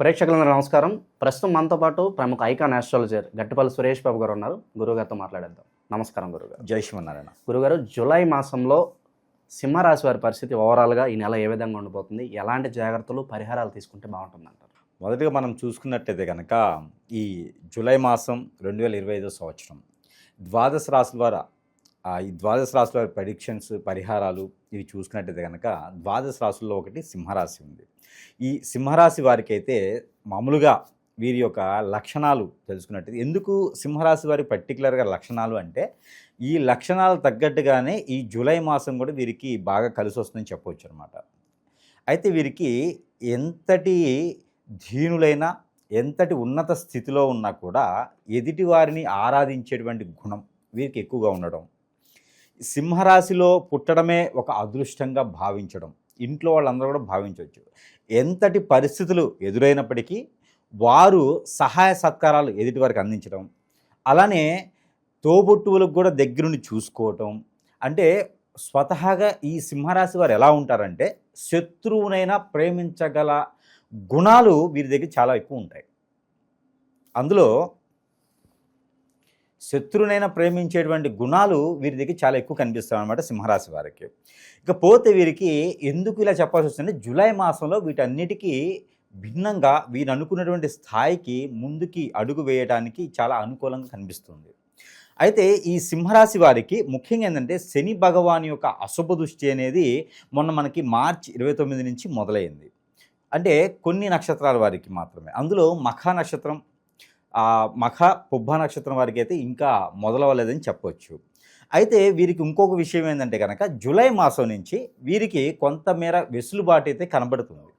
ప్రేక్షకులందరూ నమస్కారం. ప్రస్తుతం మనతో పాటు ప్రముఖ ఐకాన్ ఆస్ట్రాలజర్ గట్టిపల్లి సురేష్ బాబు గారు ఉన్నారు. గురువుగారితో మాట్లాడేద్దాం. నమస్కారం గురుగారు. జై శ్రీమన్నారాయణ. గురుగారు, జూలై మాసంలో సింహరాశి వారి పరిస్థితి ఓవరాల్గా ఈ నెల ఏ విధంగా ఉండిపోతుంది? ఎలాంటి జాగ్రత్తలు, పరిహారాలు తీసుకుంటే బాగుంటుందంటారు? మొదటిగా మనం చూసుకున్నట్టయితే కనుక ఈ జూలై మాసం 2025 సంవత్సరం ద్వాదశ రాశుల వారు ఈ ద్వాదశ రాశుల వారి ప్రెడిక్షన్స్, పరిహారాలు ఇవి చూసుకున్నట్టయితే కనుక ద్వాదశ రాశుల్లో ఒకటి సింహరాశి ఉంది. ఈ సింహరాశి వారికి అయితే మామూలుగా వీరి యొక్క లక్షణాలు తెలుసుకున్నట్టయితే, ఎందుకు సింహరాశి వారి పర్టికులర్గా లక్షణాలు అంటే ఈ లక్షణాలు తగ్గట్టుగానే ఈ జూలై మాసం కూడా వీరికి బాగా కలిసి వస్తుందని చెప్పవచ్చు అనమాట. అయితే వీరికి ఎంతటి ధీనులైనా, ఎంతటి ఉన్నత స్థితిలో ఉన్నా కూడా ఎదుటి వారిని ఆరాధించేటువంటి గుణం వీరికి ఎక్కువగా ఉండడం, సింహరాశిలో పుట్టడమే ఒక అదృష్టంగా భావించడం ఇంట్లో వాళ్ళందరూ కూడా భావించవచ్చు. ఎంతటి పరిస్థితులు ఎదురైనప్పటికీ వారు సహాయ సత్కారాలు ఎదుటి వారికి అందించడం, అలానే తోబుట్టువులకు కూడా దగ్గరుండి చూసుకోవటం. అంటే స్వతహాగా ఈ సింహరాశి వారు ఎలా ఉంటారంటే శత్రువునైనా ప్రేమించగల గుణాలు వీరి దగ్గర చాలా ఎక్కువ ఉంటాయి. అందులో శత్రువునైనా ప్రేమించేటువంటి గుణాలు వీరి దగ్గర చాలా ఎక్కువ కనిపిస్తాయి అన్నమాట సింహరాశి వారికి. ఇకపోతే వీరికి ఎందుకు ఇలా చెప్పాల్సి వస్తుందంటే జూలై మాసంలో వీటన్నిటికీ భిన్నంగా వీరు అనుకున్నటువంటి స్థాయికి ముందుకి అడుగు వేయడానికి చాలా అనుకూలంగా కనిపిస్తుంది. అయితే ఈ సింహరాశి వారికి ముఖ్యంగా ఏంటంటే శని భగవాన్ యొక్క అశుభ దృష్టి అనేది మొన్న మనకి మార్చి 29 నుంచి మొదలైంది. అంటే కొన్ని నక్షత్రాల వారికి మాత్రమే. అందులో మఖ నక్షత్రం, మఖ పుబ్బ నక్షత్రం వారికి అయితే ఇంకా మొదలవ్వలేదని చెప్పవచ్చు. అయితే వీరికి ఇంకొక విషయం ఏంటంటే కనుక జూలై మాసం నుంచి వీరికి కొంతమేర వెసులుబాటు అయితే కనబడుతుంది.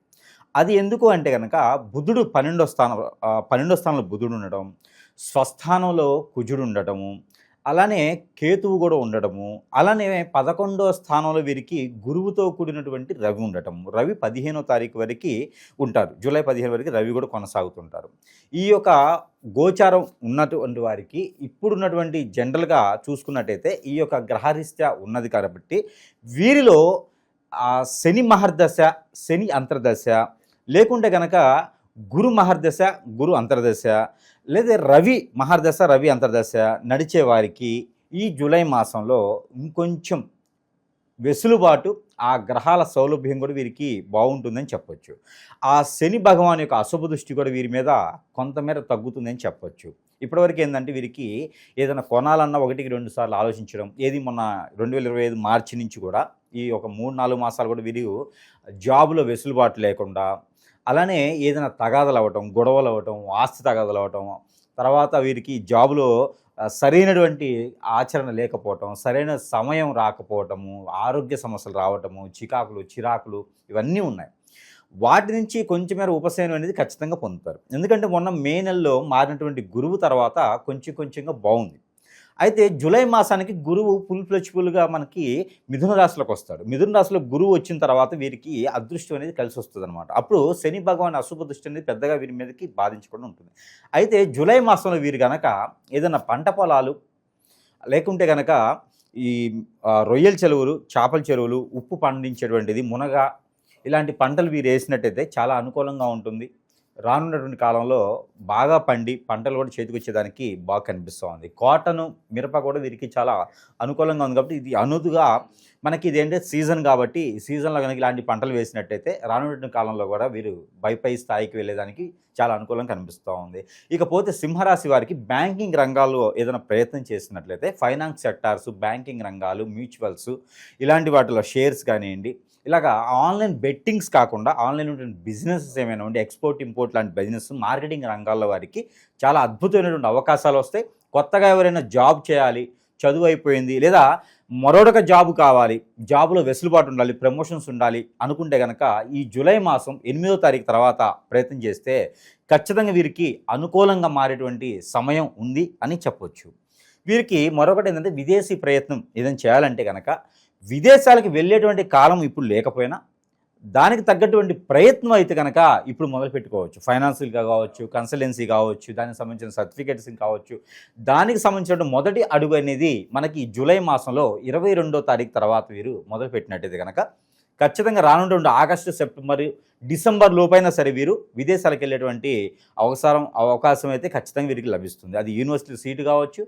అది ఎందుకు అంటే కనుక బుధుడు 12వ స్థానంలో బుధుడు ఉండడం, స్వస్థానంలో కుజుడు ఉండటము, అలానే కేతువు కూడా ఉండటము, అలానే 11వ స్థానంలో వీరికి గురువుతో కూడినటువంటి రవి ఉండటము. రవి 15వ తారీఖు వరకు ఉంటారు. జూలై 15 వరకు రవి కూడా కొనసాగుతుంటారు. ఈ యొక్క గోచారం ఉన్నటువంటి వారికి ఇప్పుడున్నటువంటి జనరల్గా చూసుకున్నట్టయితే ఈ యొక్క గ్రహరీత్యా ఉన్నది కాబట్టి వీరిలో శని మహర్దశ, శని అంతర్దశ, లేకుంటే కనుక గురు మహర్దశ, గురు అంతర్దశ, లేదా రవి మహర్దశ, రవి అంతర్దశ నడిచే వారికి ఈ జూలై మాసంలో ఇంకొంచెం వెసులుబాటు, ఆ గ్రహాల సౌలభ్యం కూడా వీరికి బాగుంటుందని చెప్పొచ్చు. ఆ శని భగవాన్ యొక్క అశుభ దృష్టి కూడా వీరి మీద కొంతమేర తగ్గుతుందని చెప్పొచ్చు. ఇప్పటివరకు ఏంటంటే వీరికి ఏదైనా కొనాలన్నా 1-2 సార్లు ఆలోచించడం. ఏది మొన్న 2025 మార్చి నుంచి కూడా ఈ ఒక 3-4 మాసాలు కూడా వీరు జాబులో వెసులుబాటు లేకుండా, అలానే ఏదైనా తగాదలు అవ్వటం, గొడవలు అవ్వటం, ఆస్తి తగాదలు అవ్వటం, తర్వాత వీరికి జాబులో సరైనటువంటి ఆచరణ లేకపోవటం, సరైన సమయం రాకపోవటము, ఆరోగ్య సమస్యలు రావటము, చిరాకులు ఇవన్నీ ఉన్నాయి. వాటి నుంచి కొంచెమేర ఉపశమనం అనేది ఖచ్చితంగా పొందుతారు. ఎందుకంటే మొన్న మే నెలలో మారినటువంటి గురువు తర్వాత కొంచెంగా బాగుంది. అయితే జూలై మాసానికి గురువు ఫుల్గా మనకి మిథున రాశిలోకి వస్తాడు. మిథున రాశిలో గురువు వచ్చిన తర్వాత వీరికి అదృష్టం అనేది కలిసి వస్తుంది అనమాట. అప్పుడు శని భగవాన్ అశుభ దృష్టి అనేది పెద్దగా వీరి మీదకి బాధించకుండా ఉంటుంది. అయితే జూలై మాసంలో వీరు కనుక ఏదైనా పంట పొలాలు, లేకుంటే కనుక ఈ రొయ్యల చెరువులు, చేపల చెరువులు, ఉప్పు పండించేటువంటిది, మునగ ఇలాంటి పంటలు వీరు వేసినట్టయితే చాలా అనుకూలంగా ఉంటుంది. రానున్నటువంటి కాలంలో బాగా పండి పంటలు కూడా చేతికి వచ్చేదానికి బాగా కనిపిస్తూ ఉంది. కాటను, మిరప కూడా వీరికి చాలా అనుకూలంగా ఉంది. కాబట్టి ఇది అనుదుగా మనకి ఇదేంటే సీజన్ కాబట్టి ఈ సీజన్లో కనుక ఇలాంటి పంటలు వేసినట్టయితే రానున్నటువంటి కాలంలో కూడా వీరు పై స్థాయికి వెళ్ళేదానికి చాలా అనుకూలంగా కనిపిస్తూ ఉంది. ఇకపోతే సింహరాశి వారికి బ్యాంకింగ్ రంగాల్లో ఏదైనా ప్రయత్నం చేసినట్లయితే ఫైనాన్స్ సెక్టార్స్, బ్యాంకింగ్ రంగాలు, మ్యూచువల్స్ ఇలాంటి వాటిలో షేర్స్ కానివ్వండి, ఇలాగా ఆన్లైన్ బెట్టింగ్స్ కాకుండా ఆన్లైన్ బిజినెసెస్ ఏమైనా ఉంటే ఎక్స్పోర్ట్, ఇంపోర్ట్ లాంటి బిజినెస్, మార్కెటింగ్ రంగాల్లో వారికి చాలా అద్భుతమైనటువంటి అవకాశాలు వస్తాయి. కొత్తగా ఎవరైనా జాబ్ చేయాలి, చదువు అయిపోయింది, లేదా మరొక జాబ్ కావాలి, జాబ్లో వెసులుబాటు ఉండాలి, ప్రమోషన్స్ ఉండాలి అనుకుంటే కనుక ఈ జూలై మాసం 8వ తారీఖు తర్వాత ప్రయత్నం చేస్తే ఖచ్చితంగా వీరికి అనుకూలంగా మారేటువంటి సమయం ఉంది అని చెప్పొచ్చు. వీరికి మరొకటి ఏంటంటే విదేశీ ప్రయత్నం ఏదైనా చేయాలంటే కనుక విదేశాలకు వెళ్ళేటువంటి కాలం ఇప్పుడు లేకపోయినా దానికి తగ్గటువంటి ప్రయత్నం అయితే కనుక ఇప్పుడు మొదలు పెట్టుకోవచ్చు. ఫైనాన్షియల్గా కావచ్చు, కన్సల్టెన్సీ కావచ్చు, దానికి సంబంధించిన సర్టిఫికేట్స్ కావచ్చు. దానికి సంబంధించిన మొదటి అడుగు అనేది మనకి జూలై మాసంలో 22వ తారీఖు తర్వాత వీరు మొదలు పెట్టినట్టయితే కనుక ఖచ్చితంగా రానున్నటువంటి ఆగస్టు, సెప్టెంబర్, డిసెంబర్ లోపైనా సరే వీరు విదేశాలకు వెళ్ళేటువంటి అవకాశం అయితే ఖచ్చితంగా వీరికి లభిస్తుంది. అది యూనివర్సిటీ సీటు కావచ్చు,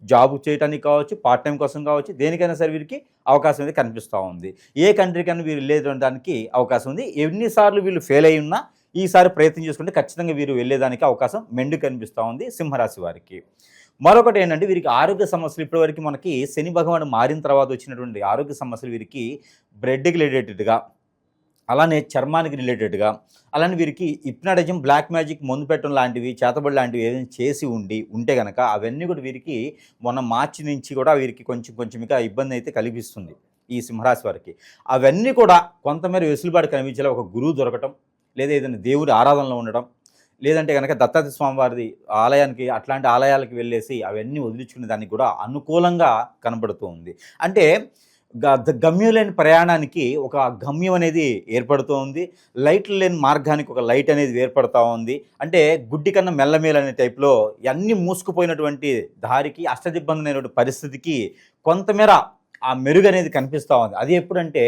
జాబ్ చేయడానికి కావచ్చు, పార్ట్ టైం కోసం కావచ్చు, దేనికైనా సరే వీరికి అవకాశం అయితే కనిపిస్తూ ఉంది. ఏ కంట్రీకైనా వీరు వెళ్ళేదానికి అవకాశం ఉంది. ఎన్నిసార్లు వీళ్ళు ఫెయిల్ అయి ఉన్నా ఈసారి ప్రయత్నం చేసుకుంటే ఖచ్చితంగా వీరు వెళ్ళేదానికి అవకాశం మెండు కనిపిస్తూ ఉంది సింహరాశి వారికి. మరొకటి ఏంటంటే వీరికి ఆరోగ్య సమస్యలు ఇప్పటివరకు మనకి శని భగవానుడు మారిన తర్వాత వచ్చినటువంటి ఆరోగ్య సమస్యలు వీరికి బ్రెడ్కి రిలేటెడ్గా, అలానే చర్మానికి రిలేటెడ్గా, అలానే వీరికి హిప్నాటిజం, బ్లాక్ మ్యాజిక్, మందు పెట్టడం లాంటివి, చేతబడి లాంటివి ఏదైనా చేసి ఉంటే కనుక అవన్నీ కూడా వీరికి మొన్న మార్చి నుంచి కూడా వీరికి కొంచెంగా ఇబ్బంది అయితే కలిగిస్తుంది ఈ సింహరాశి వారికి. అవన్నీ కూడా కొంతమేర వెసులుబాటు కనిపించేలా ఒక గురువు దొరకటం, లేదా ఏదైనా దేవుడి ఆరాధనలో ఉండడం, లేదంటే కనుక దత్తాత్రేయ స్వామివారిది ఆలయానికి, అట్లాంటి ఆలయాలకు వెళ్ళేసి అవన్నీ వదిలించుకునే దానికి కూడా అనుకూలంగా కనబడుతూ ఉంది. అంటే గమ్యం లేని ప్రయాణానికి ఒక గమ్యం అనేది ఏర్పడుతూ ఉంది. లైట్లు లేని మార్గానికి ఒక లైట్ అనేది ఏర్పడుతూ ఉంది. అంటే గుడ్డి కన్నా మెల్లమేలు అనే టైప్లో అన్నీ మూసుకుపోయినటువంటి దారికి, అష్టదిబ్బందైనటువంటి పరిస్థితికి కొంతమేర ఆ మెరుగు అనేది కనిపిస్తూ ఉంది. అది ఎప్పుడంటే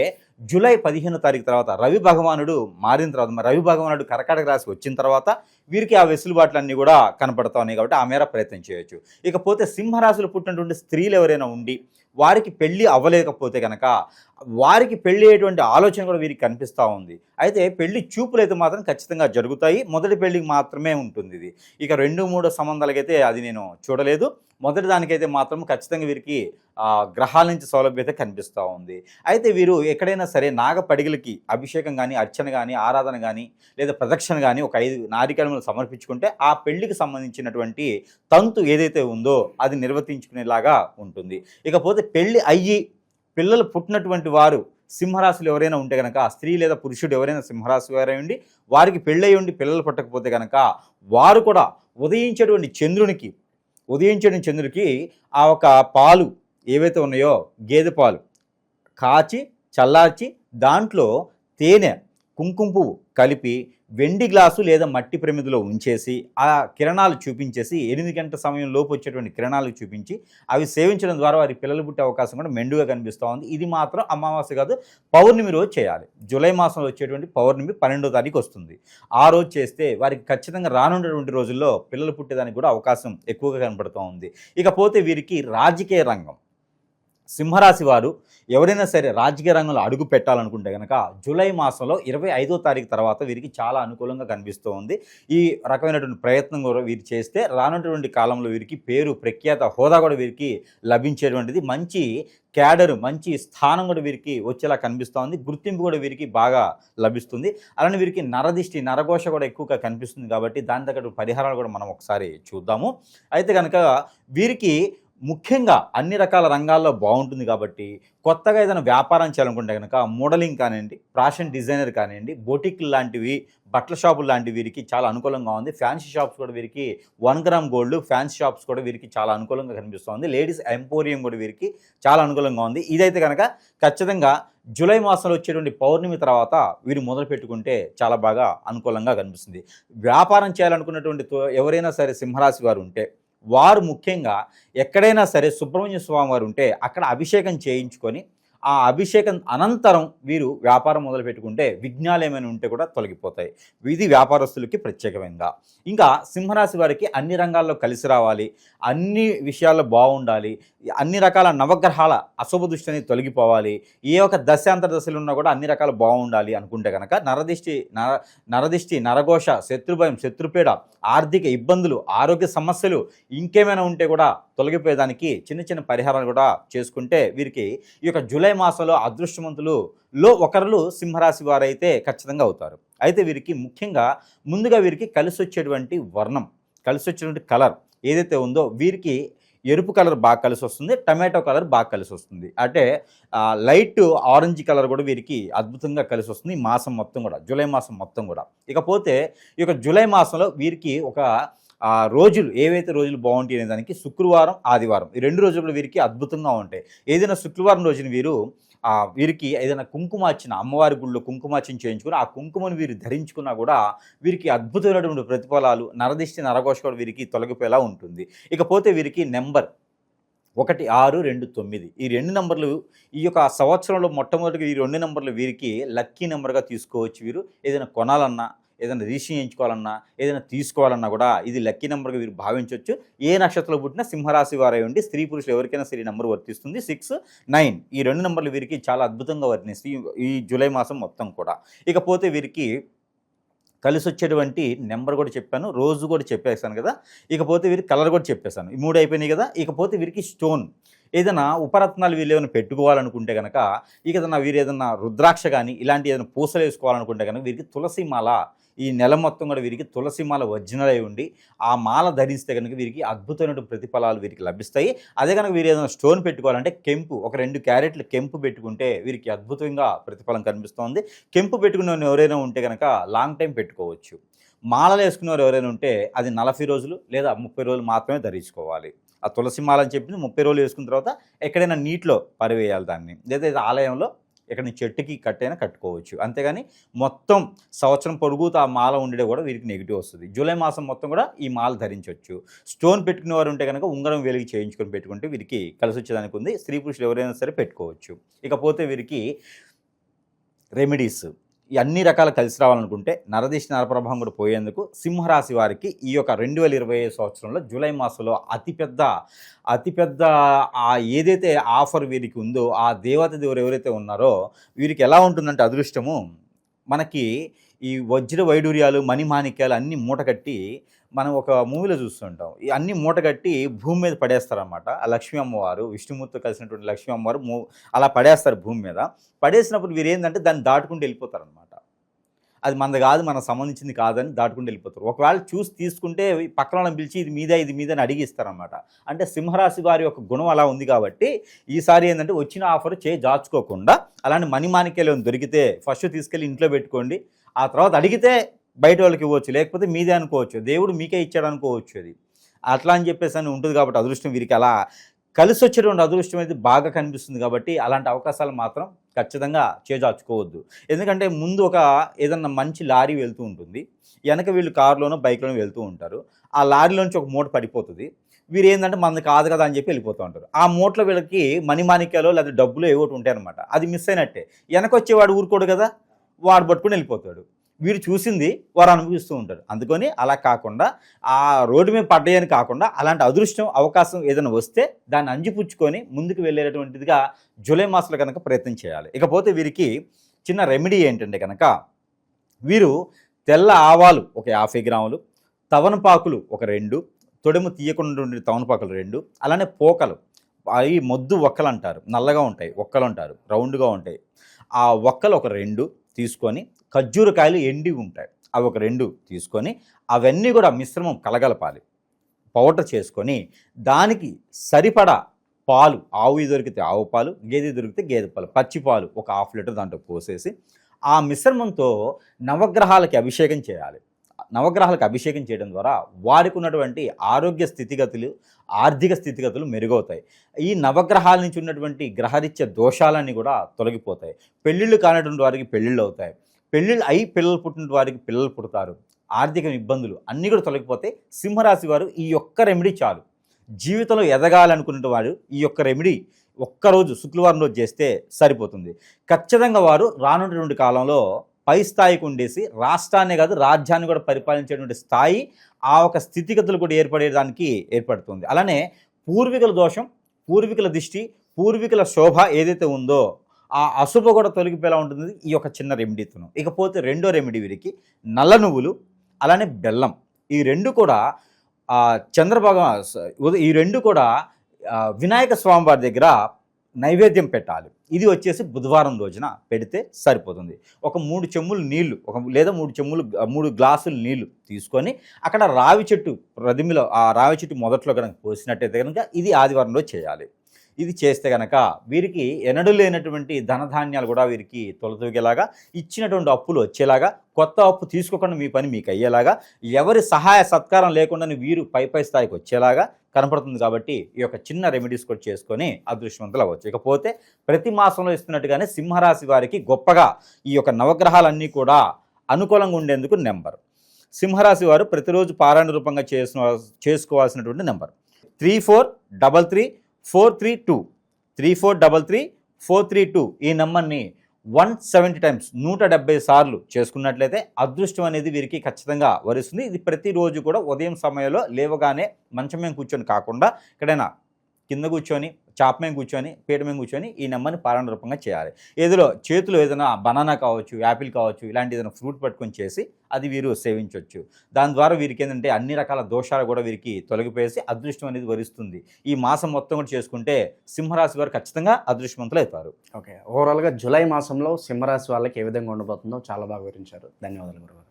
జూలై 15వ తారీఖు తర్వాత రవి భగవానుడు మారిన తర్వాత, రవి భగవానుడు కర్కాటక రాశి వచ్చిన తర్వాత వీరికి ఆ వెసులుబాట్లన్నీ కూడా కనపడతా ఉన్నాయి. కాబట్టి ఆ మేర ప్రయత్నం చేయొచ్చు. ఇకపోతే సింహరాశిలో పుట్టినటువంటి స్త్రీలు ఎవరైనా ఉండి వారికి పెళ్ళి అవ్వలేకపోతే కనుక వారికి పెళ్ళి అయ్యేటువంటి ఆలోచన కూడా వీరికి కనిపిస్తూ ఉంది. అయితే పెళ్లి చూపులు అయితే మాత్రం ఖచ్చితంగా జరుగుతాయి. మొదటి పెళ్ళికి మాత్రమే ఉంటుంది ఇది. ఇక 2, 3 సంబంధాలకైతే అది నేను చూడలేదు. మొదటి దానికైతే మాత్రం ఖచ్చితంగా వీరికి గ్రహాల నుంచి సౌలభ్యత కనిపిస్తూ ఉంది. అయితే వీరు ఎక్కడైనా సరే నాగపడిగలకి అభిషేకం కానీ, అర్చన కానీ, ఆరాధన కానీ, లేదా ప్రదక్షిణ కానీ ఒక 5 నారికేళములు సమర్పించుకుంటే ఆ పెళ్లికి సంబంధించినటువంటి తంతు ఏదైతే ఉందో అది నిర్వర్తించుకునేలాగా ఉంటుంది. ఇకపోతే పెళ్ళి అయ్యి పిల్లలు పుట్టినటువంటి వారు సింహరాశులు ఎవరైనా ఉంటే కనుక, స్త్రీ లేదా పురుషుడు ఎవరైనా సింహరాశి వారై ఉండి వారికి పెళ్ళయి ఉండి పిల్లలు పుట్టకపోతే కనుక వారు కూడా ఉదయించేటువంటి చంద్రుడికి ఆ ఒక పాలు ఏవైతే ఉన్నాయో గేదె పాలు కాచి చల్లార్చి దాంట్లో తేనె, కుంకుమ పువ్వు కలిపి వెండి గ్లాసు లేదా మట్టి ప్రమిదిలో ఉంచేసి ఆ కిరణాలు చూపించేసి 8 గంటల సమయం లోపు వచ్చేటువంటి కిరణాలు చూపించి అవి సేవించడం ద్వారా వారి పిల్లలు పుట్టే అవకాశం కూడా మెండుగా కనిపిస్తూ ఉంది. ఇది మాత్రం అమావాస్య కాదు, పౌర్ణమి రోజు చేయాలి. జూలై మాసంలో వచ్చేటువంటి పౌర్ణమి 12వ తారీఖు వస్తుంది. ఆ రోజు చేస్తే వారికి ఖచ్చితంగా రానున్నటువంటి రోజుల్లో పిల్లలు పుట్టేదానికి కూడా అవకాశం ఎక్కువగా కనబడుతూ ఉంది. ఇకపోతే వీరికి రాజకీయ రంగం, సింహరాశి వారు ఎవరైనా సరే రాజకీయ రంగంలో అడుగు పెట్టాలనుకుంటే కనుక జూలై మాసంలో 25వ తారీఖు తర్వాత వీరికి చాలా అనుకూలంగా కనిపిస్తూ ఉంది. ఈ రకమైనటువంటి ప్రయత్నం కూడా వీరు చేస్తే రానున్నటువంటి కాలంలో వీరికి పేరు, ప్రఖ్యాత, హోదా కూడా వీరికి లభించేటువంటిది, మంచి క్యాడరు, మంచి స్థానం కూడా వీరికి వచ్చేలా కనిపిస్తూ ఉంది. గుర్తింపు కూడా వీరికి బాగా లభిస్తుంది. అలానే వీరికి నరదిష్టి, నరఘోష కూడా ఎక్కువగా కనిపిస్తుంది. కాబట్టి దాని తగ్గట్టు పరిహారాలు కూడా మనం ఒకసారి చూద్దాము. అయితే కనుక వీరికి ముఖ్యంగా అన్ని రకాల రంగాల్లో బాగుంటుంది. కాబట్టి కొత్తగా ఏదైనా వ్యాపారం చేయాలనుకుంటే కనుక మోడలింగ్ కానివ్వండి, ఫ్యాషన్ డిజైనర్ కానివ్వండి, బొటిక్ లాంటివి, బట్టల షాపులు లాంటివి వీరికి చాలా అనుకూలంగా ఉంది. ఫ్యాన్సీ షాప్స్ కూడా వీరికి 1 గ్రామ్ గోల్డ్ ఫ్యాన్సీ షాప్స్ కూడా వీరికి చాలా అనుకూలంగా కనిపిస్తుంది. లేడీస్ ఎంపోరియం కూడా వీరికి చాలా అనుకూలంగా ఉంది. ఇదైతే కనుక ఖచ్చితంగా జూలై మాసంలో వచ్చేటువంటి పౌర్ణమి తర్వాత వీరు మొదలు పెట్టుకుంటే చాలా బాగా అనుకూలంగా కనిపిస్తుంది. వ్యాపారం చేయాలనుకున్నటువంటి ఎవరైనా సరే సింహరాశి వారు ఉంటే వారు ముఖ్యంగా ఎక్కడైనా సరే సుబ్రహ్మణ్య స్వామి వారు ఉంటే అక్కడ అభిషేకం చేయించుకొని ఆ అభిషేకం అనంతరం వీరు వ్యాపారం మొదలు పెట్టుకుంటే విఘ్నాలు ఏమైనా ఉంటే కూడా తొలగిపోతాయి. ఇది వ్యాపారస్తులకి ప్రత్యేకమైనదా. ఇంకా సింహరాశి వారికి అన్ని రంగాల్లో కలిసి రావాలి, అన్ని విషయాల్లో బాగుండాలి, అన్ని రకాల నవగ్రహాల అశుభ దృష్టిని తొలగిపోవాలి, ఏ ఒక దశాంతర దశలు ఉన్నా కూడా అన్ని రకాలు బాగుండాలి అనుకుంటే కనుక నరదిష్టి, నరఘోష, శత్రుభయం, శత్రుపీడ, ఆర్థిక ఇబ్బందులు, ఆరోగ్య సమస్యలు ఇంకేమైనా ఉంటే కూడా తొలగిపోయేదానికి చిన్న పరిహారాలు కూడా చేసుకుంటే వీరికి ఈ యొక్క జూలై మాసంలో అదృష్టవంతులలో ఒకరు సింహరాశి వారైతే ఖచ్చితంగా అవుతారు. అయితే వీరికి ముఖ్యంగా ముందుగా వీరికి కలిసి వచ్చేటువంటి వర్ణం, కలిసి వచ్చేటువంటి కలర్ ఏదైతే ఉందో వీరికి ఎరుపు కలర్ బాగా కలిసి వస్తుంది, టమాటో కలర్ బాగా కలిసి వస్తుంది. అంటే లైట్ ఆరెంజ్ కలర్ కూడా వీరికి అద్భుతంగా కలిసి వస్తుంది ఈ మాసం మొత్తం కూడా, జూలై మాసం మొత్తం కూడా. ఇకపోతే ఈ యొక్క జూలై మాసంలో వీరికి ఒక రోజులు ఏవైతే రోజులు బాగుంటాయి అనే దానికి శుక్రవారం, ఆదివారం ఈ 2 రోజులు కూడా వీరికి అద్భుతంగా ఉంటాయి. ఏదైనా శుక్రవారం రోజున వీరికి ఏదైనా కుంకుమార్చన, అమ్మవారి గుళ్ళో కుంకుమార్చన చేయించుకుని ఆ కుంకుమను వీరు ధరించుకున్నా కూడా వీరికి అద్భుతమైనటువంటి ప్రతిఫలాలు, నరదిష్టి, నరఘోష కూడా వీరికి తొలగిపోయేలా ఉంటుంది. ఇకపోతే వీరికి నెంబర్ 1, 6, 2, 9 ఈ 2 నంబర్లు ఈ యొక్క సంవత్సరంలో మొట్టమొదటిగా ఈ 2 నంబర్లు వీరికి లక్కీ నెంబర్గా తీసుకోవచ్చు. వీరు ఏదైనా కొనాలన్నా, ఏదైనా రిజిస్ట్రేషన్ చేయించుకోవాలన్నా, ఏదైనా తీసుకోవాలన్నా కూడా ఇది లక్కీ నెంబర్గా వీరు భావించవచ్చు. ఏ నక్షత్రంలో పుట్టినా సింహరాశి వారై ఉండి స్త్రీ పురుషులు ఎవరికైనా సరే ఈ నెంబర్ వర్తిస్తుంది. 6, 9 ఈ 2 నంబర్లు వీరికి చాలా అద్భుతంగా వర్తిస్తాయి ఈ జూలై మాసం మొత్తం కూడా. ఇకపోతే వీరికి కలిసి వచ్చేటువంటి నెంబర్ కూడా చెప్పాను, రోజు కూడా చెప్పేసాను కదా. ఇకపోతే వీరికి కలర్ కూడా చెప్పేశాను. ఈ 3 అయిపోయినాయి కదా. ఇకపోతే వీరికి స్టోన్ ఏదైనా ఉపరత్నాలు వీళ్ళు ఏమైనా పెట్టుకోవాలనుకుంటే కనుక, వీరు ఏదైనా రుద్రాక్ష కానీ ఇలాంటి ఏదైనా పూసలు వేసుకోవాలనుకుంటే కనుక వీరికి తులసి మాల ఈ నెల మొత్తం కూడా వీరికి తులసి మాల ఒరిజినల్ అయి ఉండి ఆ మాల ధరిస్తే కనుక వీరికి అద్భుతమైన ప్రతిఫలాలు వీరికి లభిస్తాయి. అదే కనుక వీరు ఏదైనా స్టోన్ పెట్టుకోవాలంటే కెంపు, ఒక 2 క్యారెట్లు కెంపు పెట్టుకుంటే వీరికి అద్భుతంగా ప్రతిఫలం కనిపిస్తుంది. కెంపు పెట్టుకునే ఎవరైనా ఉంటే కనుక లాంగ్ టైం పెట్టుకోవచ్చు. మాలలు వేసుకునేవారు ఎవరైనా ఉంటే అది 40 రోజులు లేదా 30 రోజులు మాత్రమే ధరించుకోవాలి. ఆ తులసి మాల అని చెప్పింది 30 రోజులు వేసుకున్న తర్వాత ఎక్కడైనా నీటిలో పరివేయాలి దాన్ని, లేదా ఆలయంలో ఎక్కడి చెట్టుకి కట్టైనా కట్టుకోవచ్చు. అంతేగాని మొత్తం సంవత్సరం పొడుగుతూ ఆ మాల ఉండేది కూడా వీరికి నెగిటివ్ వస్తుంది. జూలై మాసం మొత్తం కూడా ఈ మాల ధరించవచ్చు. స్టోన్ పెట్టుకునేవారు ఉంటే కనుక ఉంగరం వేలికి చేయించుకొని పెట్టుకుంటే వీరికి కలిసి వచ్చేదానికి ఉంది. స్త్రీ పురుషులు ఎవరైనా సరే పెట్టుకోవచ్చు. ఇకపోతే వీరికి రెమెడీస్ ఈ అన్ని రకాలు కలిసి రావాలనుకుంటే నరదిష్టి నరప్రభావం కూడా పోయేందుకు సింహరాశి వారికి ఈ యొక్క 2025 సంవత్సరంలో జూలై మాసంలో అతిపెద్ద ఏదైతే ఆఫర్ వీరికి ఉందో ఆ దేవుడు ఎవరైతే ఉన్నారో వీరికి ఎలా ఉంటుందంటే అదృష్టము మనకి ఈ వజ్ర వైడూర్యాలు మణిమాణిక్యాలు అన్నీ మూటగట్టి మనం ఒక మూవీలో చూస్తుంటాం. ఈ అన్నీ మూటగట్టి భూమి మీద పడేస్తారన్నమాట. ఆ లక్ష్మీ అమ్మవారు విష్ణుమూర్తితో కలిసినటువంటి లక్ష్మీ అమ్మవారు అలా పడేస్తారు భూమి మీద. పడేసినప్పుడు వీరు ఏంటంటే దాన్ని దాటుకుంటూ వెళ్ళిపోతారనమాట. అది మనది కాదు, మనకు సంబంధించింది కాదని దాటుకుంటూ వెళ్ళిపోతారు. ఒకవేళ చూసి తీసుకుంటే పక్కన వాళ్ళని పిలిచి ఇది మీద అని అడిగిస్తారనమాట. అంటే సింహరాశి వారి యొక్క గుణం అలా ఉంది కాబట్టి ఈసారి ఏంటంటే వచ్చిన ఆఫర్ దాచుకోకుండా అలాంటి మణిమాణిక్యాలు దొరికితే ఫస్ట్ తీసుకెళ్ళి ఇంట్లో పెట్టుకోండి. ఆ తర్వాత అడిగితే బయట వాళ్ళకి ఇవ్వచ్చు, లేకపోతే మీదే అనుకోవచ్చు, దేవుడు మీకే ఇచ్చాడు అనుకోవచ్చు. అది అట్లా అని చెప్పేసి అని ఉంటుంది కాబట్టి అదృష్టం వీరికి అలా కలిసి వచ్చేటువంటి అదృష్టం అనేది బాగా కనిపిస్తుంది. కాబట్టి అలాంటి అవకాశాలు మాత్రం ఖచ్చితంగా చేజార్చుకోవద్దు. ఎందుకంటే ముందు ఏదన్నా మంచి లారీ వెళ్తూ ఉంటుంది, వెనక వీళ్ళు కారులోనో బైక్లోనో వెళ్తూ ఉంటారు. ఆ లారీలోంచి ఒక మూట పడిపోతుంది. వీరు ఏంటంటే మనది కాదు కదా అని చెప్పి వెళ్ళిపోతూ ఉంటారు. ఆ మూటలో వీళ్ళకి మణిమాణిక్యాలో లేదా డబ్బులు ఏవోటి ఉంటాయన్నమాట. అది మిస్ అయినట్టే. వెనకొచ్చేవాడు ఊరుకోడు కదా, వాడు పట్టుకుని వెళ్ళిపోతాడు. వీరు చూసింది వారు అనుభవిస్తూ ఉంటారు. అందుకని అలా కాకుండా ఆ రోడ్డు మీద పడ్డాయని కాకుండా అలాంటి అదృష్టం అవకాశం ఏదైనా వస్తే దాన్ని అంజిపుచ్చుకొని ముందుకు వెళ్ళేటటువంటిదిగా జూలై మాసంలో కనుక ప్రయత్నం చేయాలి. ఇకపోతే వీరికి చిన్న రెమెడీ ఏంటంటే కనుక వీరు తెల్ల ఆవాలు ఒక 50 గ్రాములు, తవనపాకులు ఒక 2, తొడెము తీయకుండా ఉండే తవనపాకులు 2, అలానే పోకలు అవి మొద్దు ఒక్కలు అంటారు, నల్లగా ఉంటాయి, ఒక్కలు అంటారు, రౌండ్గా ఉంటాయి. ఆ ఒక్కలు ఒక 2 తీసుకొని, ఖర్జూరకాయలు ఎండి ఉంటాయి అవి ఒక 2 తీసుకొని అవన్నీ కూడా మిశ్రమం కలగలపాలి, పౌడర్ చేసుకొని దానికి సరిపడా పాలు, ఆవు దొరికితే ఆవు పాలు, గేదె దొరికితే గేదె పాలు, పచ్చి పాలు ఒక 1/2 లీటర్ దాంట్లో పోసేసి ఆ మిశ్రమంతో నవగ్రహాలకి అభిషేకం చేయాలి. నవగ్రహాలకు అభిషేకం చేయడం ద్వారా వారికి ఉన్నటువంటి ఆరోగ్య స్థితిగతులు, ఆర్థిక స్థితిగతులు మెరుగవుతాయి. ఈ నవగ్రహాల నుంచి ఉన్నటువంటి గ్రహరీత్య దోషాలన్నీ కూడా తొలగిపోతాయి. పెళ్ళిళ్ళు కానటువంటి వారికి పెళ్ళిళ్ళు అవుతాయి, పెళ్ళిళ్ళు అయి పిల్లలు పుట్టిన వారికి పిల్లలు పుడతారు, ఆర్థిక ఇబ్బందులు అన్నీ కూడా తొలగిపోతాయి. సింహరాశి వారు ఈ ఒక్క రెమెడీ చాలు. జీవితంలో ఎదగాలనుకున్న వారు ఈ యొక్క రెమెడీ ఒక్కరోజు శుక్రవారం రోజు చేస్తే సరిపోతుంది. ఖచ్చితంగా వారు రానున్నటువంటి కాలంలో పై స్థాయికి ఉండేసి రాష్ట్రాన్ని కాదు రాజ్యాన్ని కూడా పరిపాలించేటువంటి స్థాయి ఆ ఒక స్థితిగతులు కూడా ఏర్పడేదానికి ఏర్పడుతుంది. అలానే పూర్వీకుల దోషం, పూర్వీకుల దిష్టి, పూర్వీకుల శోభ ఏదైతే ఉందో ఆ అశుభ కూడా తొలగిపోయేలా ఉంటుంది ఈ యొక్క చిన్న రెమెడీతో. ఇకపోతే రెండో రెమెడీ వీరికి నల్ల నువ్వులు అలానే బెల్లం ఈ 2 కూడా ఈ 2 కూడా వినాయక స్వామి వారి దగ్గర నైవేద్యం పెట్టాలి. ఇది వచ్చేసి బుధవారం రోజున పెడితే సరిపోతుంది. ఒక 3 చెంబులు నీళ్లు లేదా 3 గ్లాసులు నీళ్లు తీసుకొని అక్కడ రావి చెట్టు ప్రతిమలో ఆ రావి చెట్టు మొదట్లో కనుక పోసినట్టయితే కనుక ఇది ఆదివారం రోజు చేయాలి. ఇది చేస్తే కనుక వీరికి ఎన్నడూ లేనటువంటి ధనధాన్యాలు కూడా వీరికి తొలతూగేలాగా, ఇచ్చినటువంటి అప్పులు వచ్చేలాగా, కొత్త అప్పు తీసుకోకుండా మీ పని మీకు అయ్యేలాగా, ఎవరి సహాయ సత్కారం లేకుండా వీరు పై స్థాయికి వచ్చేలాగా కనపడుతుంది. కాబట్టి ఈ యొక్క చిన్న రెమెడీస్ కూడా చేసుకొని అదృష్టవంతులు అవ్వచ్చు. ఇకపోతే ప్రతి మాసంలో ఇస్తున్నట్టుగానే సింహరాశి వారికి గొప్పగా ఈ యొక్క నవగ్రహాలన్నీ కూడా అనుకూలంగా ఉండేందుకు నెంబర్ సింహరాశి వారు ప్రతిరోజు పారాయణ రూపంగా చేసుకోవాల్సినటువంటి నెంబర్ 3433 432 3433 432 ఈ నెంబర్ని 170 టైమ్స్ 170 సార్లు చేసుకున్నట్లయితే అదృష్టం అనేది వీరికి ఖచ్చితంగా వరిస్తుంది. ఇది ప్రతిరోజు కూడా ఉదయం సమయంలో లేవగానే మంచం మీద కూర్చొని కాకుండా ఎక్కడైనా కింద కూర్చొని చాప మీద కూర్చొని పీట మీద కూర్చొని ఈ నెంబర్ని పారాయణ రూపంగా చేయాలి. చేతిలో ఏదైనా బనానా కావచ్చు, యాపిల్ కావచ్చు, ఇలాంటి ఏదైనా ఫ్రూట్ పట్టుకొని చేసి అది వీరు సేవించవచ్చు. దాని ద్వారా వీరికి ఏంటంటే అన్ని రకాల దోషాలు కూడా వీరికి తొలగిపోయేసి అదృష్టం అనేది వరిస్తుంది. ఈ మాసం మొత్తం కూడా చేసుకుంటే సింహరాశి వారు ఖచ్చితంగా అదృష్టవంతులు అవుతారు. ఓకే, ఓవరాల్గా జూలై మాసంలో సింహరాశి వాళ్ళకి ఏ విధంగా ఉండబోతుందో చాలా బాగా వివరించారు. ధన్యవాదాలు గురుగారు.